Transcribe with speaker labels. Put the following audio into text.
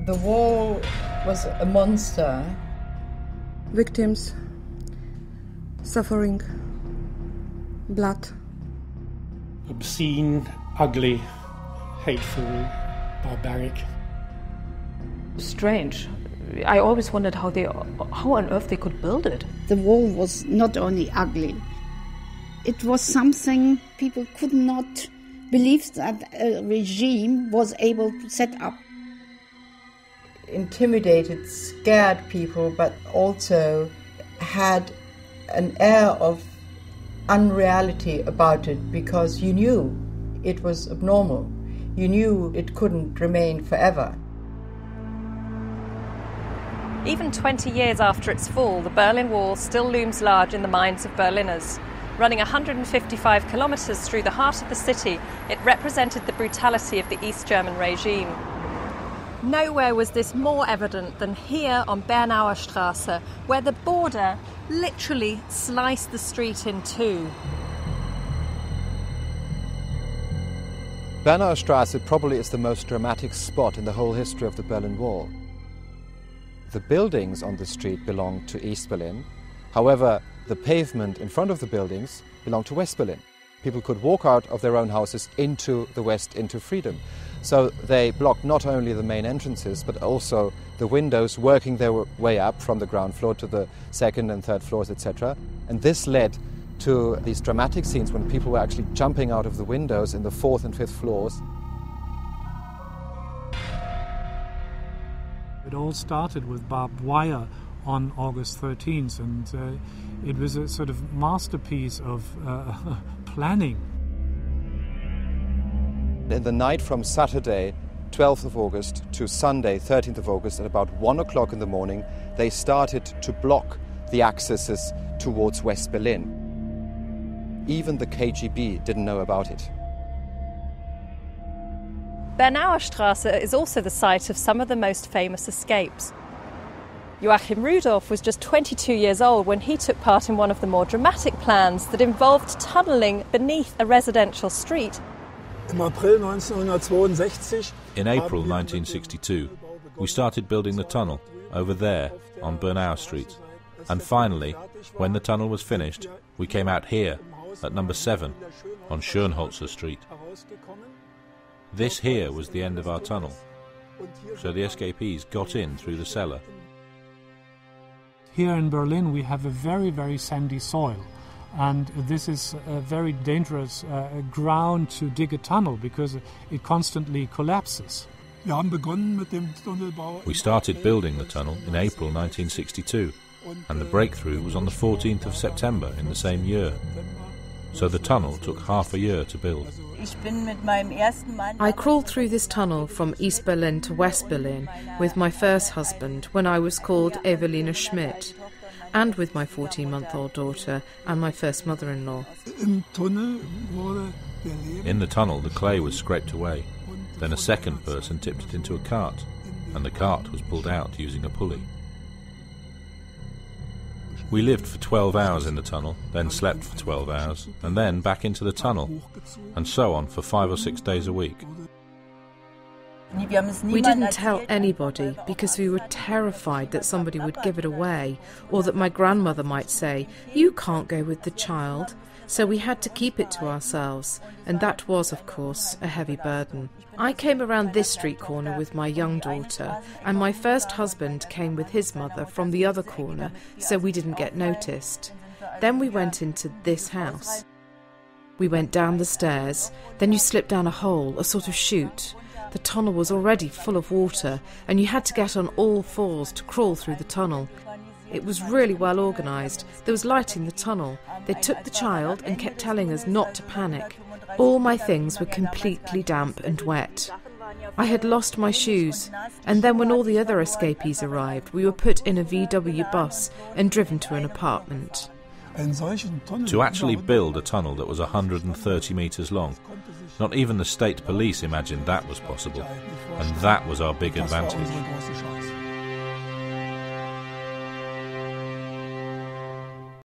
Speaker 1: The wall was a monster.
Speaker 2: Victims, suffering, blood.
Speaker 3: Obscene, ugly, hateful, barbaric.
Speaker 4: Strange. I always wondered how on earth they could build it.
Speaker 5: The wall was not only ugly, it was something people could not believe that a regime was able to set up.
Speaker 1: Intimidated, scared people, but also had an air of unreality about it because you knew it was abnormal. You knew it couldn't remain forever.
Speaker 6: Even 20 years after its fall, the Berlin Wall still looms large in the minds of Berliners. Running 155 kilometres through the heart of the city, it represented the brutality of the East German regime. Nowhere was this more evident than here on Bernauer Straße, where the border literally sliced the street in two.
Speaker 7: Bernauer Straße probably is the most dramatic spot in the whole history of the Berlin Wall. The buildings on the street belong to East Berlin. However, the pavement in front of the buildings belonged to West Berlin. People could walk out of their own houses into the west, into freedom. So they blocked not only the main entrances, but also the windows, working their way up from the ground floor to the second and third floors, etc. And this led to these dramatic scenes when people were actually jumping out of the windows in the fourth and fifth floors.
Speaker 8: It all started with barbed wire on August 13th, and it was a sort of masterpiece of planning.
Speaker 7: In the night from Saturday, 12th of August, to Sunday, 13th of August, at about 1 o'clock in the morning, they started to block the accesses towards West Berlin. Even the KGB didn't know about it.
Speaker 6: Bernauer Straße is also the site of some of the most famous escapes. Joachim Rudolph was just 22 years old when he took part in one of the more dramatic plans that involved tunnelling beneath a residential street.
Speaker 9: In April
Speaker 10: 1962, we started building the tunnel over there on Bernauer Street. And finally, when the tunnel was finished, we came out here at number 7 on Schönholzer Street. This here was the end of our tunnel, so the escapees got in through the cellar.
Speaker 8: Here in Berlin we have a very, very sandy soil, and this is a very dangerous ground to dig a tunnel because it constantly collapses.
Speaker 10: We started building the tunnel in April 1962, and the breakthrough was on the 14th of September in the same year. So the tunnel took half a year to build.
Speaker 2: I crawled through this tunnel from East Berlin to West Berlin with my first husband when I was called Evelina Schmidt, and with my 14-month-old daughter and my first mother-in-law.
Speaker 10: In the tunnel, the clay was scraped away. Then a second person tipped it into a cart, and the cart was pulled out using a pulley. We lived for 12 hours in the tunnel, then slept for 12 hours, and then back into the tunnel, and so on for 5 or 6 days a week.
Speaker 2: We didn't tell anybody because we were terrified that somebody would give it away, or that my grandmother might say, "You can't go with the child." So we had to keep it to ourselves, and that was, of course, a heavy burden. I came around this street corner with my young daughter, and my first husband came with his mother from the other corner, so we didn't get noticed. Then we went into this house. We went down the stairs, then you slipped down a hole, a sort of chute. The tunnel was already full of water, and you had to get on all fours to crawl through the tunnel. It was really well organised. There was light in the tunnel. They took the child and kept telling us not to panic. All my things were completely damp and wet. I had lost my shoes, and then when all the other escapees arrived, we were put in a VW bus and driven to an apartment.
Speaker 10: To actually build a tunnel that was 130 metres long, not even the state police imagined that was possible, and that was our big advantage.